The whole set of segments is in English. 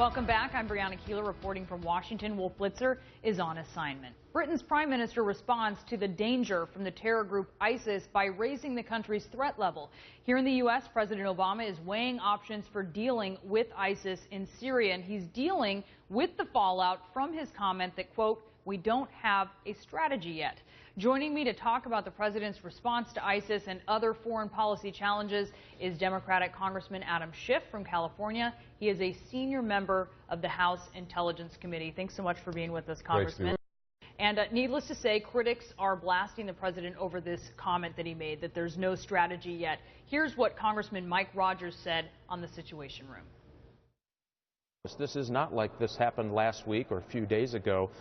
Welcome back. I'm Brianna Keilar reporting from Washington. Wolf Blitzer is on assignment. Britain's prime minister responds to the danger from the terror group ISIS by raising the country's threat level. Here in the U.S., President Obama is weighing options for dealing with ISIS in Syria, and he's dealing with the fallout from his comment that, quote, "We don't have a strategy yet." Joining me to talk about the president's response to ISIS and other foreign policy challenges is Democratic Congressman Adam Schiff from California. He is a senior member of the House Intelligence Committee. Thanks so much for being with us, Congressman. And needless to say, critics are blasting the president over this comment that he made, that there's no strategy yet. Here's what Congressman Mike Rogers said on the Situation Room. This is not like this happened last week or a few days ago.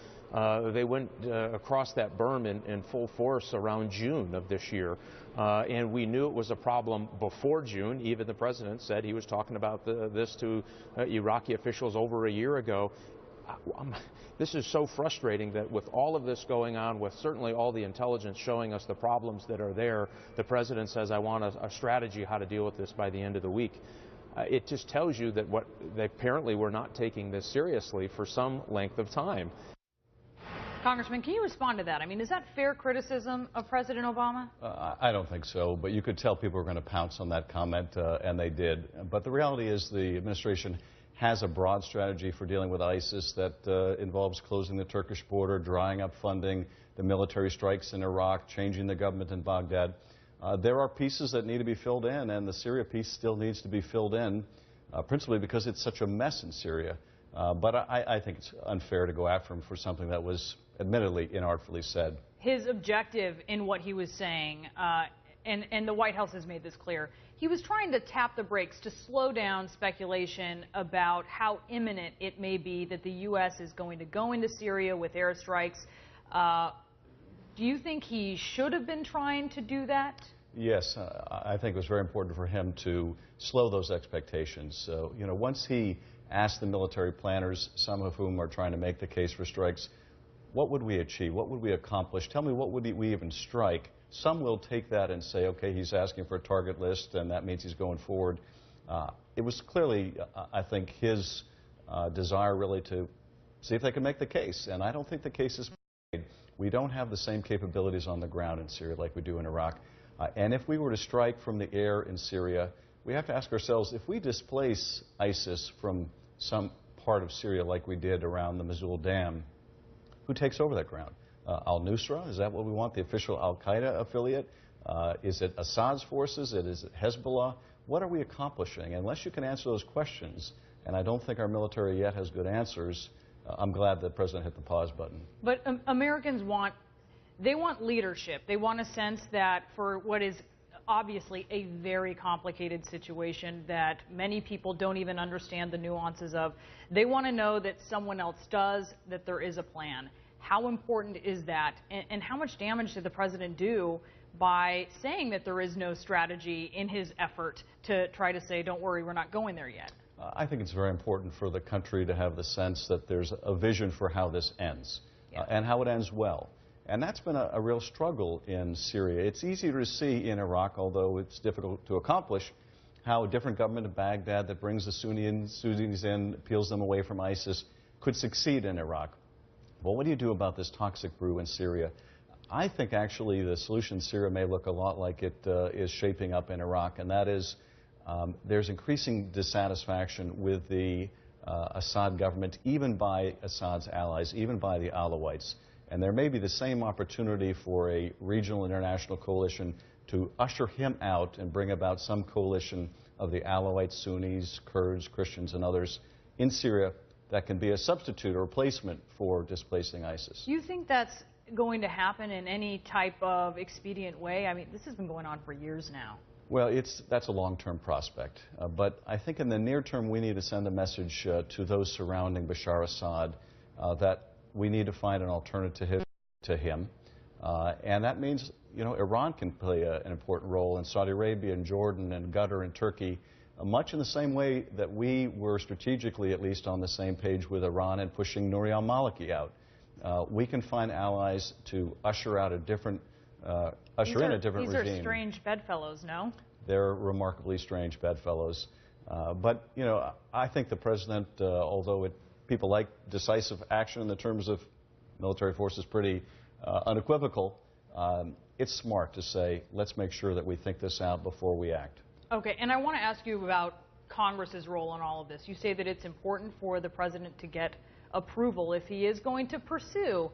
They went across that berm in full force around June of this year, and we knew it was a problem before June. Even the president said he was talking about this to Iraqi officials over a year ago. This is so frustrating that with all of this going on, with certainly all the intelligence showing us the problems that are there, the president says, "I want a strategy how to deal with this by the end of the week." It just tells you that they apparently were not taking this seriously for some length of time. Congressman, can you respond to that? I mean, is that fair criticism of President Obama? I don't think so, but you could tell people were going to pounce on that comment, and they did. But the reality is the administration has a broad strategy for dealing with ISIS that involves closing the Turkish border, drying up funding, the military strikes in Iraq, changing the government in Baghdad. There are pieces that need to be filled in, and the Syria piece still needs to be filled in, principally because it's such a mess in Syria. But I think it's unfair to go after him for something that was admittedly inartfully said. His objective in what he was saying, and the White House has made this clear, he was trying to tap the brakes to slow down speculation about how imminent it may be that the U.S. is going to go into Syria with airstrikes. Do you think he should have been trying to do that? Yes, I think it was very important for him to slow those expectations. So, once he asked the military planners, some of whom are trying to make the case for strikes, what would we achieve? What would we accomplish? Tell me, what would we even strike? Some will take that and say, okay, he's asking for a target list, and that means he's going forward. It was clearly, I think, his desire really to see if they can make the case, and I don't think the case is made. We don't have the same capabilities on the ground in Syria like we do in Iraq. And if we were to strike from the air in Syria, we have to ask ourselves, if we displace ISIS from some part of Syria like we did around the Mosul Dam, who takes over that ground? Al-Nusra, is that what we want, the official al-Qaeda affiliate? Is it Assad's forces? Is it Hezbollah? What are we accomplishing? Unless you can answer those questions, and I don't think our military yet has good answers, I'm glad the president hit the pause button. But Americans want leadership. They want a sense that for what is obviously a very complicated situation that many people don't even understand the nuances of, they want to know that someone else does, that there is a plan. How important is that? And how much damage did the president do by saying that there is no strategy in his effort to try to say, don't worry, we're not going there yet? I think it's very important for the country to have the sense that there's a vision for how this ends, and how it ends well. And that's been a real struggle in Syria. It's easier to see in Iraq, although it's difficult to accomplish, how a different government in Baghdad that brings the Sunnis in, peels them away from ISIS, could succeed in Iraq. Well, what do you do about this toxic brew in Syria? I think actually the solution in Syria may look a lot like it is shaping up in Iraq, and that is there's increasing dissatisfaction with the Assad government, even by Assad's allies, even by the Alawites. And there may be the same opportunity for a regional international coalition to usher him out and bring about some coalition of the Alawites, Sunnis, Kurds, Christians, and others in Syria that can be a substitute or replacement for displacing ISIS. Do you think that's going to happen in any type of expedient way? I mean, this has been going on for years now. Well, that's a long-term prospect. But I think in the near term, we need to send a message to those surrounding Bashar Assad that we need to find an alternative to him. And that means, Iran can play an important role, in Saudi Arabia and Jordan and Qatar and Turkey, much in the same way that we were strategically at least on the same page with Iran and pushing Nouri al-Maliki out. We can find allies to usher out a different, regime. These are strange bedfellows, no? They're remarkably strange bedfellows. But, you know, I think the president, although people like decisive action in the terms of military force is pretty unequivocal, it's smart to say, let's make sure that we think this out before we act. Okay, and I want to ask you about Congress's role in all of this. You say that it's important for the president to get approval if he is going to pursue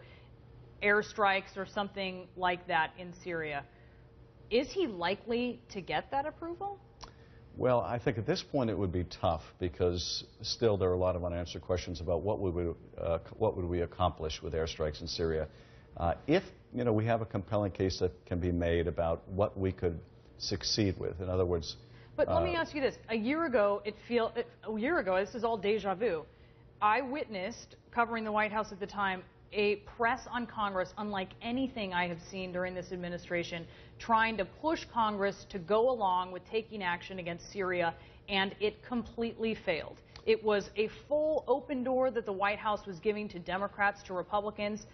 airstrikes or something like that in Syria. Is he likely to get that approval? Well, I think at this point it would be tough because still there are a lot of unanswered questions about what would we accomplish with airstrikes in Syria. If we have a compelling case that can be made about what we could succeed with, in other words. But let me ask you this: a year ago, this is all deja vu. I witnessed, covering the White House at the time, a press on Congress unlike anything I have seen during this administration, trying to push Congress to go along with taking action against Syria, and it completely failed. It was a full open door that the White House was giving to Democrats, to Republicans,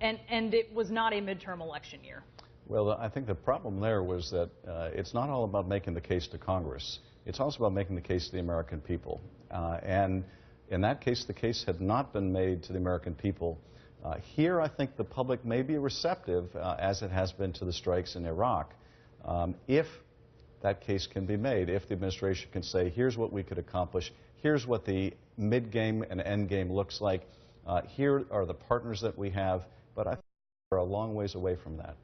and it was not a midterm election year. Well, I think the problem there was that it's not all about making the case to Congress. It's also about making the case to the American people. And in that case, the case had not been made to the American people. Here, I think the public may be receptive, as it has been to the strikes in Iraq, if that case can be made, if the administration can say, here's what we could accomplish, here's what the mid-game and end-game looks like, here are the partners that we have, but I think we're a long ways away from that.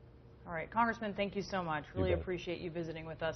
All right, Congressman, thank you so much. Really appreciate you visiting with us.